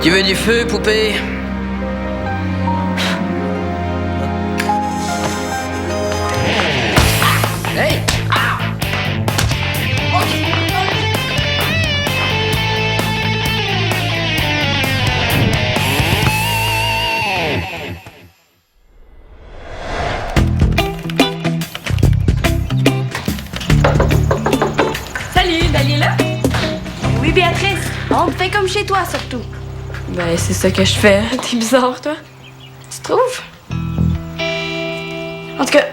Tu veux du feu, poupée? Hey! Salut, Dali est là? Oui, Béatrice. On te fait comme chez toi, surtout. Ben, c'est ça que je fais. T'es bizarre, toi. Tu trouves? En tout cas,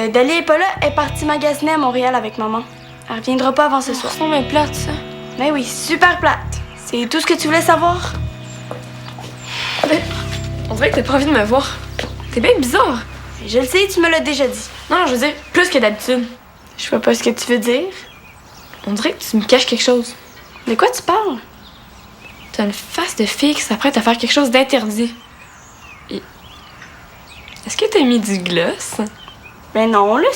Dali est pas là. Elle est partie magasiner à Montréal avec maman. Elle reviendra pas avant ce soir. C'est mais plate, ça. Mais oui, super plate. C'est tout ce que tu voulais savoir? Ben, on dirait que t'as pas envie de me voir. T'es bien bizarre. Je le sais, tu me l'as déjà dit. Non, je veux dire, plus que d'habitude. Je vois pas ce que tu veux dire. On dirait que tu me caches quelque chose. De quoi tu parles? T'as une face de fille qui s'apprête à faire quelque chose d'interdit. Est-ce que t'as mis du gloss? Ben non, là,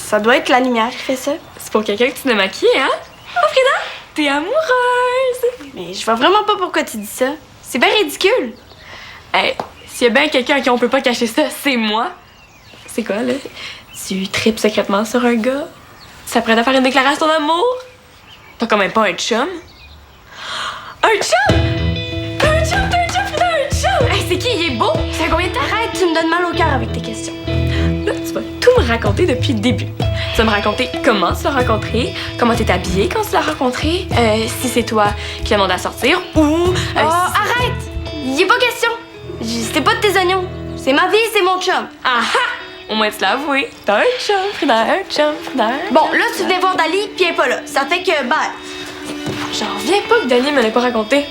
ça doit être la lumière qui fait ça. C'est pour quelqu'un que tu t'es maquillé, hein? Oh, Frida, t'es amoureuse! Mais je vois vraiment pas pourquoi tu dis ça. C'est bien ridicule. Hey, s'il y a bien quelqu'un à qui on peut pas cacher ça, c'est moi. C'est quoi, là? Tu tripes secrètement sur un gars? Tu t'apprêtes à faire une déclaration d'amour? T'as quand même pas un chum? Un chum? T'as un chum, Frida, un chum! Hey, c'est qui? Il est beau? Ça fait combien de temps? Arrête, tu me donnes mal au cœur avec tes questions. Là, tu vas tout me raconter depuis le début. Tu vas me raconter comment tu l'as rencontré, comment t'es habillée quand tu l'as rencontré, si c'est toi qui l'as demandé à sortir ou... Oh, arrête! Y est pas question. C'était pas de tes oignons. C'est ma vie, c'est mon chum. Ah ah! Au moins tu l'as avoué. T'as un chum, Frida, un chum, Frida. Bon, là, tu venais voir Dali, puis elle est pas là. Ça fait que, bye. J'en reviens pas que Dani me l'ait pas raconté.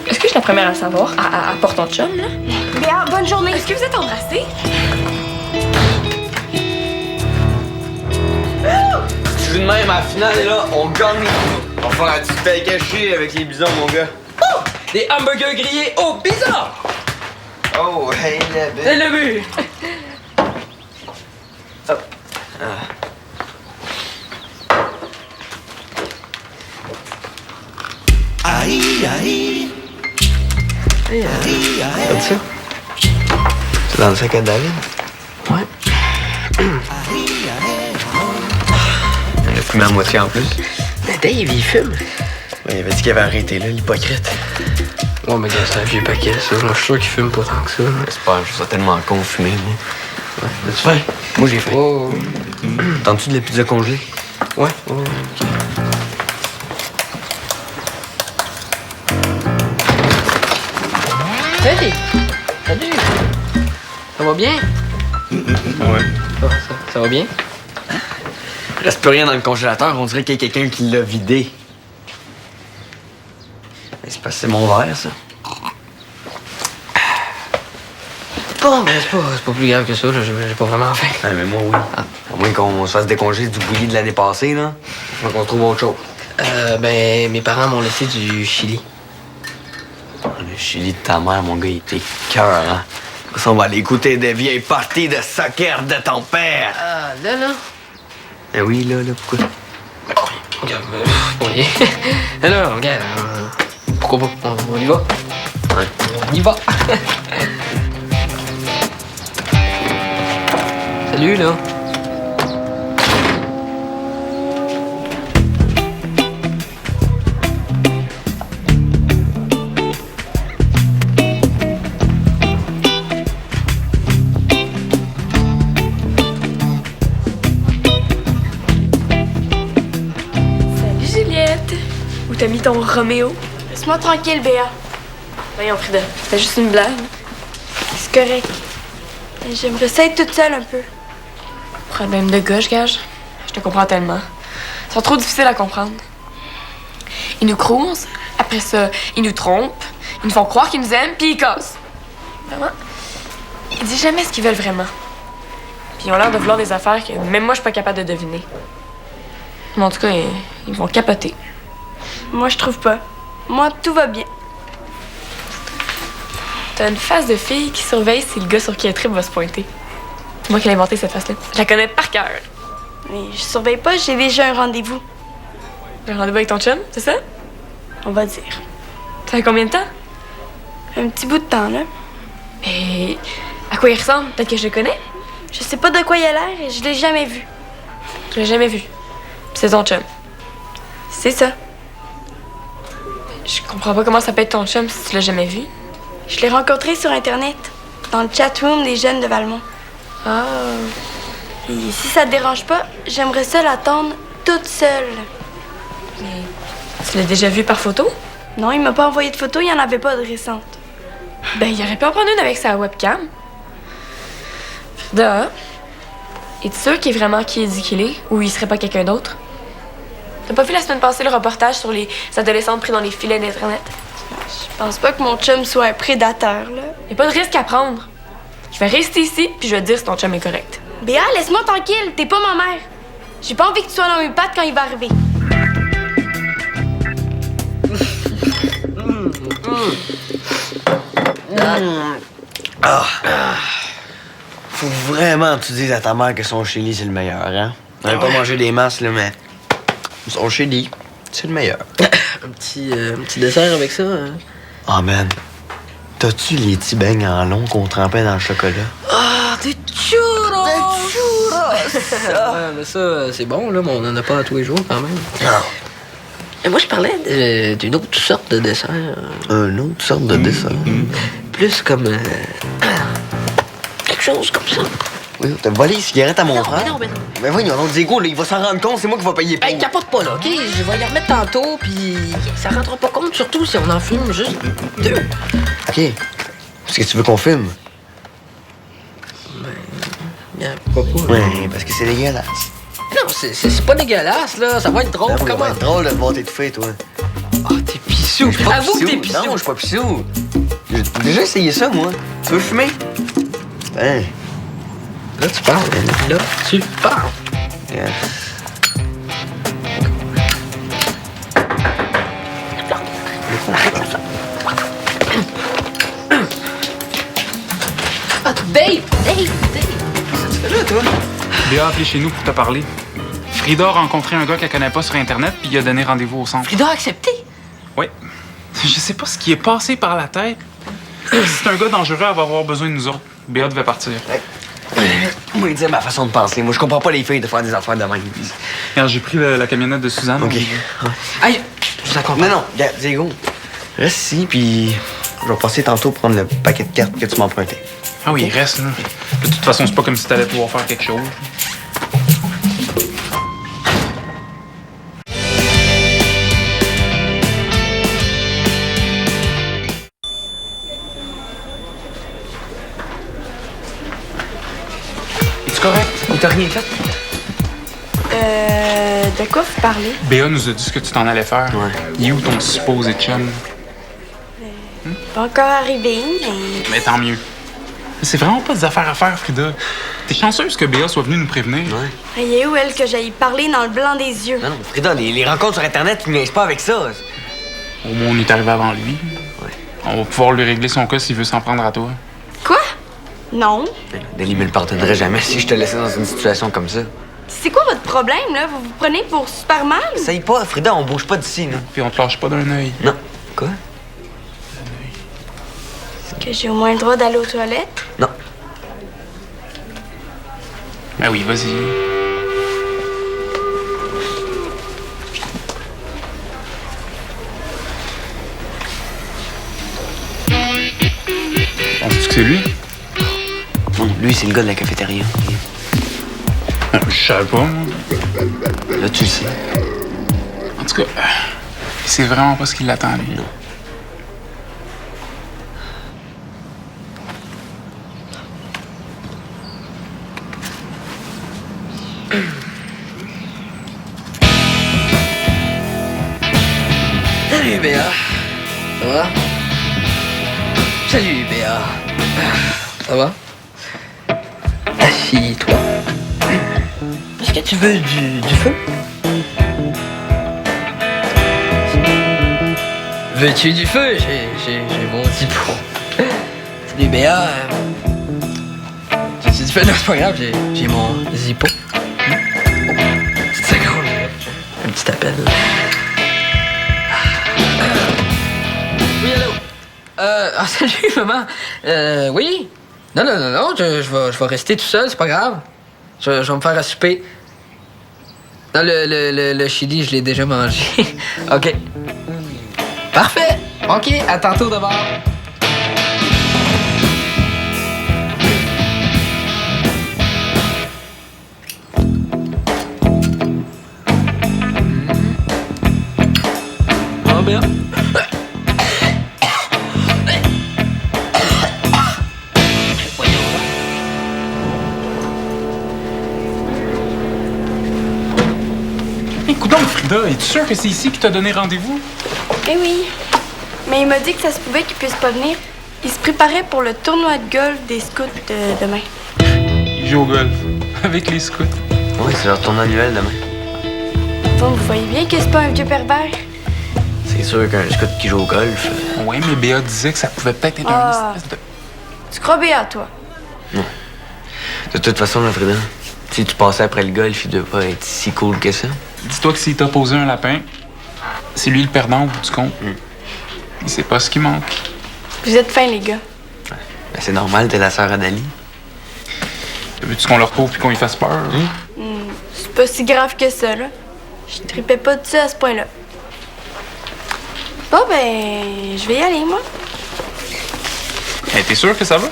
Est-ce que je suis la première à le savoir? À part ton chum, là? Béa, bonne journée. Est-ce que vous êtes embrassés? Tu joues de même à la finale et là, on gagne. On va faire un petit pain caché avec les bisons, mon gars. Oh! Des hamburgers grillés au pizza! Oh, hey, la C'est belle. le but! Hop. Regarde ça. C'est dans le sac à David? Ouais. On a fumé à moitié en plus. Mais Dave, il fume. Ouais, il avait dit qu'il avait arrêté, là, l'hypocrite. Ouais, mais gars, c'est un vieux paquet, ça. Moi, je suis sûr qu'il fume pas tant que ça. C'est pas, je suis tellement con de fumer, moi. Ouais. As-tu faim? Moi, j'ai faim. Oh, Tentes-tu de la pizza congelée? ouais. Oh. Hey! Salut! Ça va bien? Ouais. Ça va bien? Reste plus rien dans le congélateur, on dirait qu'il y a quelqu'un qui l'a vidé. Mais c'est parce que c'est mon verre, ça. Bon, ben, c'est pas plus grave que ça, là. J'ai pas vraiment faim. Ah, mais moi, oui. À moins qu'on se fasse décongeler du bouilli de l'année passée, là. Faut qu'on trouve autre chose. Ben, mes parents m'ont laissé du chili. Le chili de ta mère, mon gars, il était cœur, hein. Ça, on va aller écouter des vieilles parties de soccer de ton père. Ah, là. Eh oui, là, pourquoi? Regarde, pour rien. Alors, regarde, pourquoi pas? On y va? Ouais. On y va! Salut, là. Salut, Juliette. Où t'as mis ton Roméo? Laisse-moi tranquille, Béa. Voyons, Frida, c'était juste une blague. C'est correct. J'aimerais ça être toute seule un peu. Problème de gauche, gage. Je te comprends tellement. Ils sont trop difficiles à comprendre. Ils nous crousent, après ça, ils nous trompent, ils nous font croire qu'ils nous aiment, puis ils cassent. Vraiment? Ils disent jamais ce qu'ils veulent vraiment. Puis ils ont l'air de vouloir des affaires que même moi, je suis pas capable de deviner. Mais en tout cas, ils vont capoter. Moi, je trouve pas. Moi, tout va bien. T'as une face de fille qui surveille si le gars sur qui elle tripe va se pointer. C'est moi qui ai inventé cette face-là. Je la connais par cœur. Mais je surveille pas, j'ai déjà un rendez-vous. Un rendez-vous avec ton chum, c'est ça? On va dire. Ça fait combien de temps? Un petit bout de temps, là. Mais à quoi il ressemble? Peut-être que je le connais? Je sais pas de quoi il a l'air et je l'ai jamais vu. Je l'ai jamais vu. Puis c'est ton chum. C'est ça. Je comprends pas comment ça peut être ton chum si tu l'as jamais vu. Je l'ai rencontré sur Internet, dans le chatroom des jeunes de Valmont. Ah. Et si ça te dérange pas, j'aimerais ça l'attendre toute seule. Mais tu l'as déjà vu par photo? Non, il m'a pas envoyé de photo, il y en avait pas de récente. Ben, il aurait pu en prendre une avec sa webcam. Frida, es-tu sûr qu'il est vraiment qui il dit qu'il est ou il serait pas quelqu'un d'autre? T'as pas vu la semaine passée le reportage sur les adolescentes pris dans les filets d'Internet? Je pense pas que mon chum soit un prédateur, là. Y a pas de risque à prendre. Je vais rester ici puis je vais te dire si ton chum est correct. Béa, laisse-moi tranquille, t'es pas ma mère. J'ai pas envie que tu sois dans mes pattes quand il va arriver. Faut vraiment que tu dises à ta mère que son chili, c'est le meilleur, hein? On n'avait pas mangé des masses, là, mais son chili, c'est le meilleur. Un petit dessert avec ça. Hein? Oh, man. T'as-tu les petits beignes en long qu'on trempait dans le chocolat? Ah, des churros! Des churros! Ouais, mais ça, c'est bon, là, mais on en a pas à tous les jours, quand même. Non. Et moi, je parlais d'une autre sorte de dessert. Une autre sorte de dessert. Plus comme... quelque chose comme ça. Oui, t'as volé les cigarettes à mon frère? Mais non. Mais voyons, l'autre Diego, là, il va s'en rendre compte, c'est moi qui vais payer pour. Hey, capote pas, là, OK? Je vais y remettre tantôt, puis ça rendra pas compte, surtout si on en fume juste 2. OK. Est-ce que tu veux qu'on fume? Bien, pourquoi pas? Ouais, parce que c'est dégueulasse. Non, c'est pas dégueulasse, là. Ça va être drôle, Ça comment? va être drôle de te voir t'étouffer, toi. Ah, t'es pissou. Je suis pas Avoue que pissou. t'es pissou. Non, je suis pas pissou. J'ai déjà essayé ça, moi. Tu veux fumer? Hein? Là, tu parles. Là, tu parles. Yes. Ah, Dave! Là, toi? Béa a appelé chez nous pour te parler. Frida a rencontré un gars qu'elle connaît pas sur Internet, puis il a donné rendez-vous au centre. Frida a accepté. Oui. Je sais pas ce qui est passé par la tête. Si c'est un gars dangereux, elle va avoir besoin de nous autres. Béa devait partir. Moi, il dit ma façon de penser. Moi, je comprends pas les filles de faire des affaires de même. Regarde, j'ai pris la camionnette de Suzanne. OK. Aïe! Je vous accompagne. Non, regarde, Diego. Reste ici, puis je vais passer tantôt prendre le paquet de cartes que tu m'empruntais. Ah oui, il reste, là. De toute façon, c'est pas comme si t'allais pouvoir faire quelque chose. Es-tu correct? Il t'a rien fait? De quoi vous parlez? Béa nous a dit ce que tu t'en allais faire. Ouais. Il est où ton supposé chum? Pas encore arrivé, mais... Mais tant mieux. C'est vraiment pas des affaires à faire, Frida. T'es chanceuse que Béa soit venue nous prévenir. Ouais. Il est où, elle, que j'aille parler dans le blanc des yeux? Non, Frida, les rencontres sur Internet, tu ne niaises pas avec ça. Au moins, on est arrivé avant lui. Ouais. On va pouvoir lui régler son cas s'il veut s'en prendre à toi. Quoi? Non. Denis me le pardonnerait jamais si je te laissais dans une situation comme ça. C'est quoi votre problème, là? Vous vous prenez pour Superman? Essaye pas, Frida, on bouge pas d'ici, non? Puis on te lâche pas d'un œil. Non. Quoi? Est-ce que j'ai au moins le droit d'aller aux toilettes? Non. Ben oui, vas-y. Penses-tu que c'est lui? Non, lui, c'est le gars de la cafétéria. Je savais pas, moi. Là, tu le sais. En tout cas, c'est vraiment pas ce qui l'attend, lui. Non. Salut, Béa. Ça va? Salut, Béa. Ça va? Assis-toi. Est-ce que tu veux du feu? Veux-tu du feu? J'ai mon zippo. Salut, Béa. Tu fais? Non, c'est pas grave, j'ai mon zippo. Petite seconde. Un petit appel. Oui, allô? Salut, maman. Oui? Non, je vais rester tout seul, c'est pas grave. Je vais me faire à souper. Non, le chili, je l'ai déjà mangé. OK. Parfait. OK, à tantôt d'abord. Ah, bien. Écoute donc, Frida, es-tu sûr que c'est ici qu'il t'a donné rendez-vous? Eh oui. Mais il m'a dit que ça se pouvait qu'il puisse pas venir. Il se préparait pour le tournoi de golf des scouts de demain. Il joue au golf. Avec les scouts. Oui, c'est leur tournoi annuel demain. Donc, vous voyez bien que c'est pas un vieux pervers. C'est sûr qu'un scout qui joue au golf. Ouais, mais Béa disait que ça pouvait peut-être être un espèce de... Tu crois bien à toi. De toute façon, là, Frida, si tu passais après le golf, il devait pas être si cool que ça. Dis-toi que s'il t'a posé un lapin, c'est lui le perdant au bout du compte. Il sait pas ce qui manque. Vous êtes fins, les gars. Ben, c'est normal, t'es la sœur à Dali. Veux-tu qu'on le retrouve puis qu'on lui fasse peur? C'est pas si grave que ça, là. Je tripais pas dessus à ce point-là. Bon, ben, je vais y aller, moi. Hey, t'es sûr que ça va?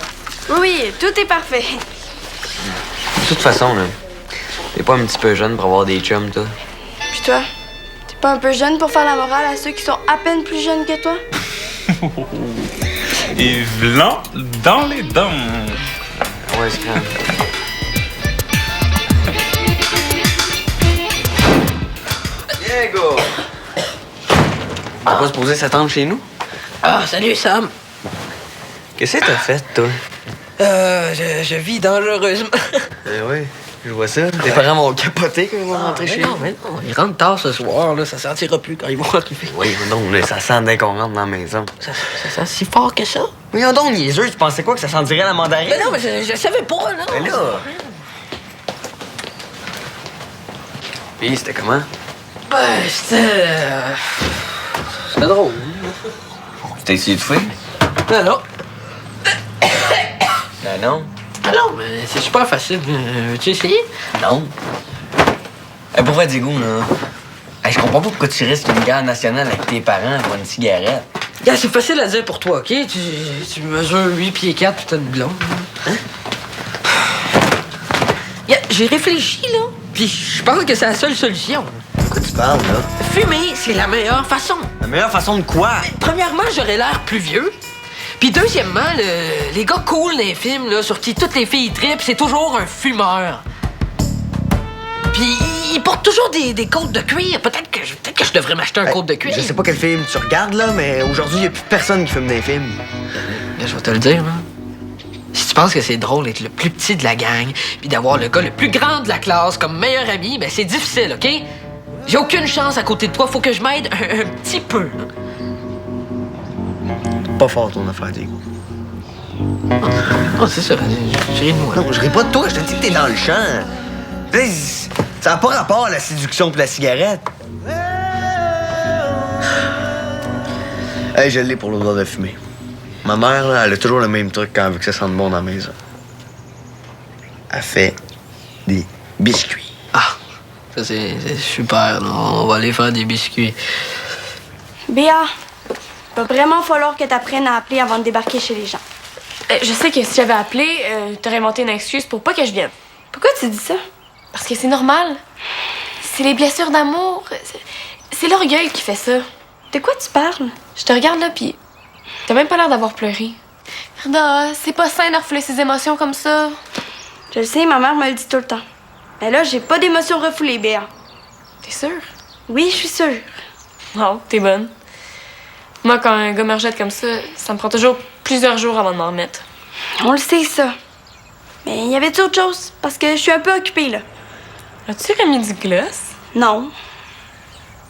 Oui, tout est parfait. De toute façon, là, t'es pas un petit peu jeune pour avoir des chums, toi. Puis toi, t'es pas un peu jeune pour faire la morale à ceux qui sont à peine plus jeunes que toi? Et blanc dans les dents. Ouais, c'est grave. Diego! On va pas se poser s'attendre chez nous? Ah, salut, Sam. Qu'est-ce que t'as fait, toi? Je vis dangereusement. Oui, je vois ça. Tes parents vont capoter quand ils vont rentrer chez nous. Mais non, ils rentrent tard ce soir, là. Ça sentira plus quand ils vont arriver. Oui, mais non, là, ça sent dès qu'on rentre dans la maison. Ça sent si fort que ça? Oui, donc, niaiseux, tu pensais quoi, que ça sentirait la mandarine? Mais non, mais je savais pas, là. Mais là... Puis, c'était comment? Ben, c'était drôle. T'as essayé de fuir? Non. Ben non. Ah non, mais c'est super facile. Veux-tu essayer? Non. Pour vrai, Diego, là... Hey, je comprends pas pourquoi tu risques une guerre nationale avec tes parents pour une cigarette. Yeah, c'est facile à dire pour toi, OK? Tu mesures 8 pieds 4 puis t'as une blonde. Hein? Yeah, j'ai réfléchi, là. Puis je pense que c'est la seule solution. De quoi tu parles, là? Fumer, c'est la meilleure façon. La meilleure façon de quoi? Premièrement, j'aurais l'air plus vieux. Puis deuxièmement, les gars cool dans les films, là, sur qui toutes les filles trippent, c'est toujours un fumeur. Puis ils portent toujours des côtes de cuir. Peut-être que je devrais m'acheter un côte de cuir. Je sais pas quel film tu regardes, là, mais aujourd'hui, y a plus personne qui fume des films. Là, je vais te le dire, là. Si tu penses que c'est drôle d'être le plus petit de la gang, puis d'avoir le gars le plus grand de la classe comme meilleur ami, ben c'est difficile, OK? J'ai aucune chance à côté de toi. Faut que je m'aide un petit peu. Là. Pas fort, ton affaire, Diego. Oh, c'est ça. Je ris de moi. Non, je ris pas de toi, je te dis que t'es dans le champ. Là, ça n'a pas rapport à la séduction pis la cigarette. Hey, je l'ai pour l'odeur de fumée. Ma mère, là, elle a toujours le même truc quand elle veut que ça sente bon dans la maison. Elle fait des biscuits. Ah, ça c'est super. Là. On va aller faire des biscuits. Béa, va vraiment falloir que t'apprennes à appeler avant de débarquer chez les gens. Je sais que si j'avais appelé, t'aurais inventé une excuse pour pas que je vienne. Pourquoi tu dis ça? Parce que c'est normal. C'est les blessures d'amour. C'est l'orgueil qui fait ça. De quoi tu parles? Je te regarde là, pis t'as même pas l'air d'avoir pleuré. Frida, c'est pas sain de refouler ses émotions comme ça. Je le sais, ma mère me le dit tout le temps. Mais là, j'ai pas d'émotions refoulées, Béa. T'es sûre? Oui, je suis sûre. Oh, t'es bonne. Moi, quand un gars me rejette comme ça me prend toujours plusieurs jours avant de m'en remettre. On le sait, ça. Mais y avait-tu autre chose? Parce que je suis un peu occupée, là. As-tu remis du gloss? Non.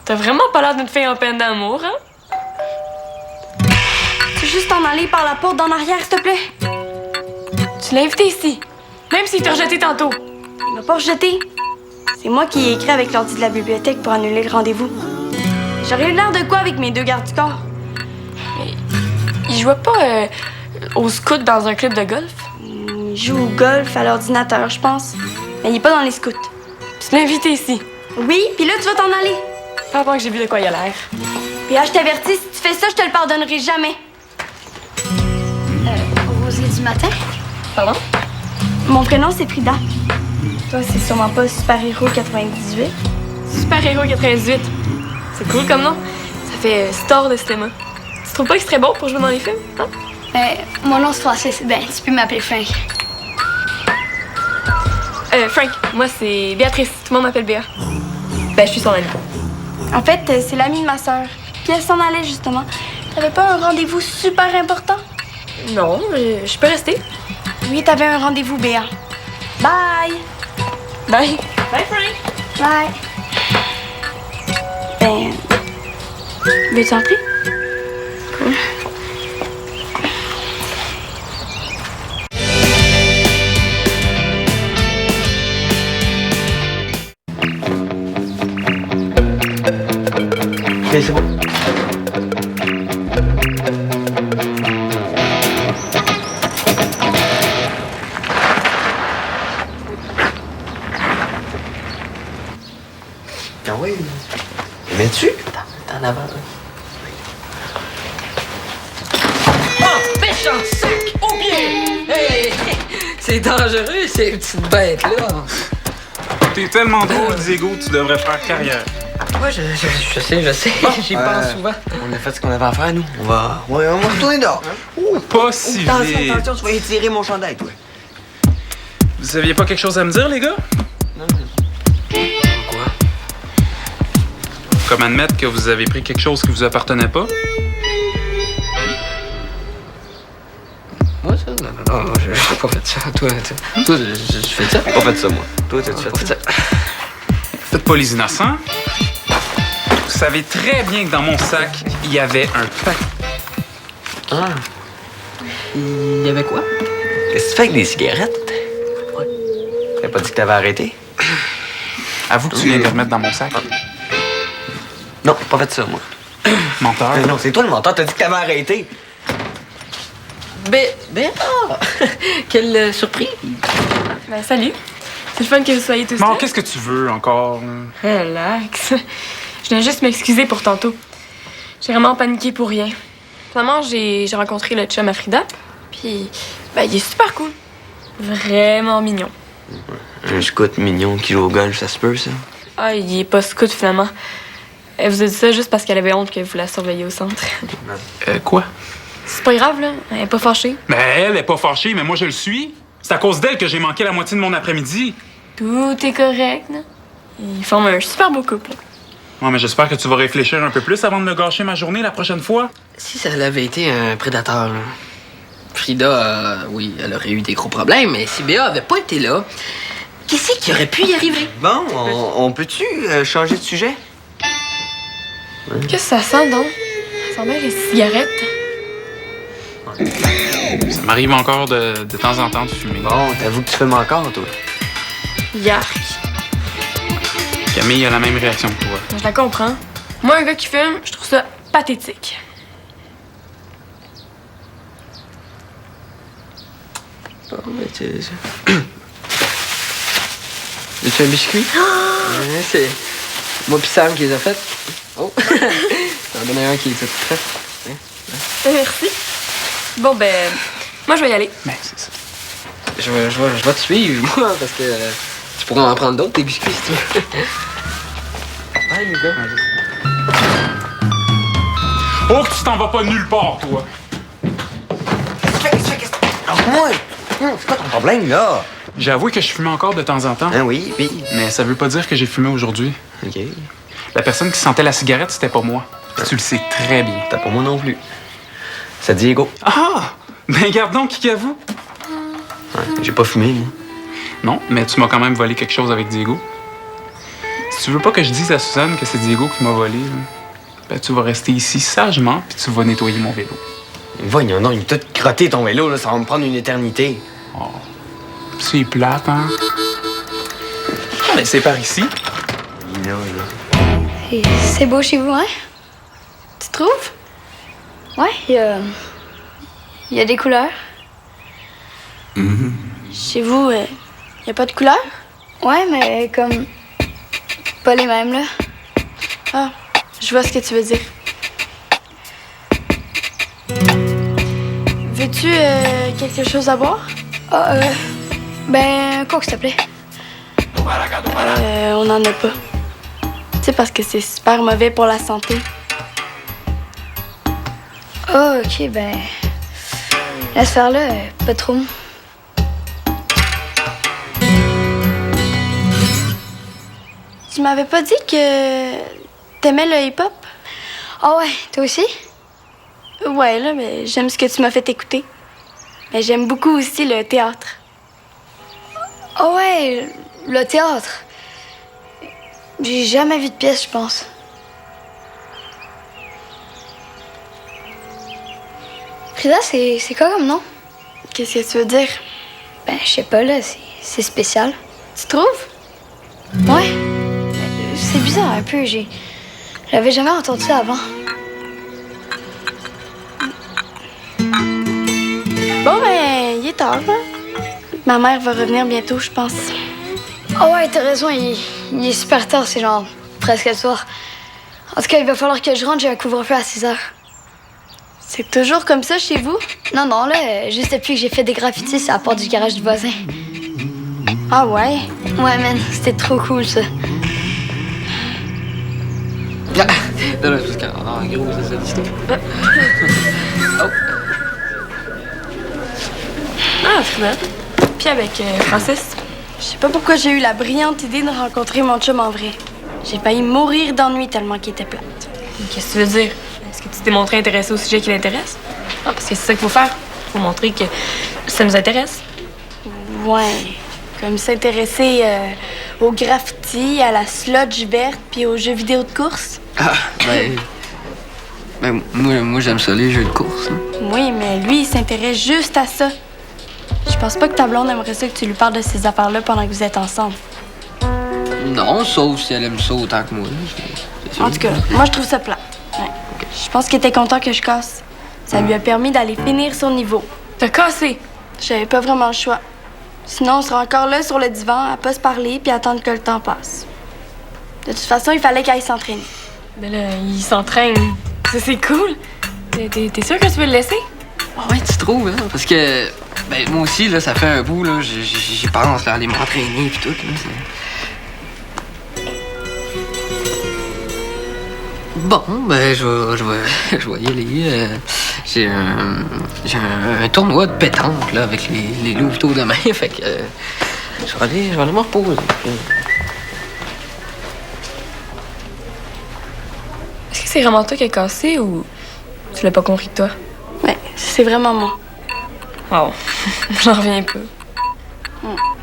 T'as vraiment pas l'air d'une fille en peine d'amour, hein? Tu veux juste t'en aller par la porte d'en arrière, s'il te plaît? Tu l'as invité ici, même s'il t'a rejeté tantôt. Il m'a pas rejeté. C'est moi qui ai écrit avec l'ordi de la bibliothèque pour annuler le rendez-vous. J'aurais eu l'air de quoi avec mes deux gardes du corps? il jouait pas au scout dans un club de golf? Il joue au golf à l'ordinateur, je pense. Mais il est pas dans les scouts. Tu l'as invité ici. Oui, puis là, tu vas t'en aller. Pas avant que j'ai vu de quoi il a l'air. Puis là, je t'avertis, si tu fais ça, je te le pardonnerai jamais. Rosée du matin? Pardon? Mon prénom, c'est Frida. Toi, c'est sûrement pas Super Héros 98. Super Héros 98. C'est cool comme nom. Ça fait star de cinéma. Tu trouves pas que c'est très beau pour jouer dans les films? Hein? Mon nom c'est Francis. Ben, tu peux m'appeler Frank. Frank, moi c'est Béatrice. Tout le monde m'appelle Béa. Ben, je suis son amie. En fait, c'est l'amie de ma sœur. Puis elle s'en allait, justement. T'avais pas un rendez-vous super important? Non, je peux rester. Oui, t'avais un rendez-vous, Béa. Bye! Bye. Bye, Frank. Bye! Ben... Veux-tu entrer? Cool. Ok, c'est bon. Ah oui. Mets-tu? T'en avant. Oh, méchant sac au pied! Hey! C'est dangereux, ces petites bêtes-là. T'es tellement drôle, Diego, tu devrais faire carrière. Moi, je sais, j'y pense souvent. On a fait ce qu'on avait à faire, nous. On va retourner dehors. Pas si vite. Attention, tu vas étirer mon chandail, toi. Vous aviez pas quelque chose à me dire, les gars? Quoi? Comme admettre que vous avez pris quelque chose qui vous appartenait pas? Moi, ça? Non, j'ai pas fait ça. Toi, je fais ça? J'ai pas fait ça, moi. Toi, t'as-tu fait ça? Faites pas les innocents. Vous savez très bien que dans mon sac, il y avait un paquet. Ah. Il y avait quoi? Qu'est-ce que tu fais avec des cigarettes? Ouais. T'as pas dit que t'avais arrêté? Avoue que tu viens de le remettre dans mon sac. Non, pas fait ça, moi. Menteur. Non, c'est toi le menteur, t'as dit que t'avais arrêté. Ah! Quelle surprise! Ben, salut. C'est le fun que vous soyez tous Bon, là. qu'est-ce que tu veux encore? Relax. Je viens juste m'excuser pour tantôt. J'ai vraiment paniqué pour rien. Finalement, j'ai rencontré le chum à Frida. Puis, ben, il est super cool. Vraiment mignon. Un scout mignon qui joue au golf, ça se peut, ça? Ah, il est pas scout, finalement. Elle vous a dit ça juste parce qu'elle avait honte que vous la surveilliez au centre. Quoi? C'est pas grave, là. Elle est pas fâchée. Ben, elle est pas fâchée, mais moi, je le suis. C'est à cause d'elle que j'ai manqué la moitié de mon après-midi. Tout est correct, là. Ils forment un super beau couple. Ouais, mais j'espère que tu vas réfléchir un peu plus avant de me gâcher ma journée la prochaine fois. Si ça avait été un prédateur, là, Frida, oui, elle aurait eu des gros problèmes, mais si Béa avait pas été là, qu'est-ce qui aurait pu y arriver? Bon, on peut-tu changer de sujet? Qu'est-ce que ça sent, donc? Ça sent bien les cigarettes. Ça m'arrive encore de temps en temps de fumer. Bon, t'avoues que tu fumes encore, toi. Yark. Camille a la même réaction que toi. Je la comprends. Moi, un gars qui fume, je trouve ça pathétique. Bon, mais tu... As-tu un biscuit? Ouais, c'est moi pis Sam qui les a fait. Oh! T'en donnes un qui les a tout fait. Merci. Bon, ben, moi, je vais y aller. Mais c'est ça. Je vais te suivre, moi, parce que tu pourras en prendre d'autres, tes biscuits, si tu veux. Bye, les gars. Oh, que tu t'en vas pas nulle part, toi! Qu'est-ce que... Lâche-moi! C'est quoi ton problème, là? J'ai avoué que je fumais encore de temps en temps. Hein, oui, puis... Mais ça veut pas dire que j'ai fumé aujourd'hui. OK. La personne qui sentait la cigarette, c'était pas moi. Puis tu le sais très bien. T'as pas moi non plus. C'est Diego. Ah! Ben, garde donc qui avoue. Ouais, j'ai pas fumé, moi. Non, mais tu m'as quand même volé quelque chose avec Diego. Si tu veux pas que je dise à Suzanne que c'est Diego qui m'a volé, là, ben, tu vas rester ici sagement puis tu vas nettoyer mon vélo. Voyons non, il t'a tout crotté ton vélo, là, ça va me prendre une éternité. Oh. C'est plate, hein? Mais c'est par ici. Et c'est beau chez vous, hein? Tu trouves? Ouais, il y a Il y a des couleurs? Chez vous, y a pas de couleur? Ouais, mais comme... pas les mêmes, là. Ah, je vois ce que tu veux dire. Veux-tu quelque chose à boire? Ah, ben, quoi que s'il te plaît? On n'en a pas. Tu sais, parce que c'est super mauvais pour la santé. Ah, ok, ben... laisse faire là, pas trop. Tu m'avais pas dit que t'aimais le hip-hop? Ah ouais, toi aussi? Ouais, là, mais j'aime ce que tu m'as fait écouter. Mais j'aime beaucoup aussi le théâtre. Ah ouais, le théâtre. J'ai jamais vu de pièce, je pense. Frida, c'est quoi comme nom? Qu'est-ce que tu veux dire? Ben, je sais pas, là, c'est spécial. Tu trouves? Ouais. C'est bizarre un peu, j'avais jamais entendu ça avant. Bon, ben, il est tard, hein? Ma mère va revenir bientôt, je pense. Ah ouais, t'as raison, il est super tard, c'est genre presque le soir. En tout cas, il va falloir que je rentre, j'ai un couvre-feu à 6 heures. C'est toujours comme ça chez vous? Non, non, là, juste depuis que j'ai fait des graffitis, c'est à la porte du garage du voisin. Ah ouais? Ouais, man, c'était trop cool, ça. Non, non, parce qu'en gros, c'est ça l'histoire. Oh. Ah, Frida. Puis avec Francis. Je sais pas pourquoi j'ai eu la brillante idée de rencontrer mon chum en vrai. J'ai failli mourir d'ennui tellement qu'il était plate. Qu'est-ce que tu veux dire? Est-ce que tu t'es montré intéressé au sujet qui l'intéresse? Ah, parce que c'est ça qu'il faut faire. Faut montrer que ça nous intéresse. Ouais, comme s'intéresser aux graffitis, à la sludge verte puis aux jeux vidéo de course. Ah, moi j'aime ça, les jeux de course. Hein. Oui, mais lui, il s'intéresse juste à ça. Je pense pas que ta blonde aimerait ça que tu lui parles de ces affaires-là pendant que vous êtes ensemble. Non, sauf si elle aime ça autant que moi. C'est En tout cas, moi, je trouve ça plate. Ouais. Je pense qu'il était content que je casse. Ça lui a permis d'aller finir son niveau. T'as cassé. J'avais pas vraiment le choix. Sinon, on serait encore là sur le divan à pas se parler puis attendre que le temps passe. De toute façon, il fallait qu'elle s'entraîne. Ben là, il s'entraîne. Ça, c'est cool. T'es sûr que tu veux le laisser? Ah ouais, tu trouves, hein? Parce que, ben, moi aussi, là, ça fait un bout, là, j'y pense, là, aller m'entraîner pis tout, là, Bon, ben, je vais y aller. J'ai un tournoi de pétanque, là, avec les louveteaux demain, fait que je vais aller me reposer. Est-ce que c'est vraiment toi qui as cassé ou tu l'as pas compris de toi? Ouais, c'est vraiment moi. Oh, j'en reviens pas.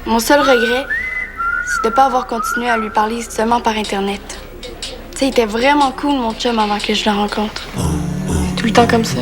Mon seul regret, c'est de pas avoir continué à lui parler seulement par Internet. Tu sais, il était vraiment cool, mon chum, avant que je le rencontre. Tout le temps comme ça.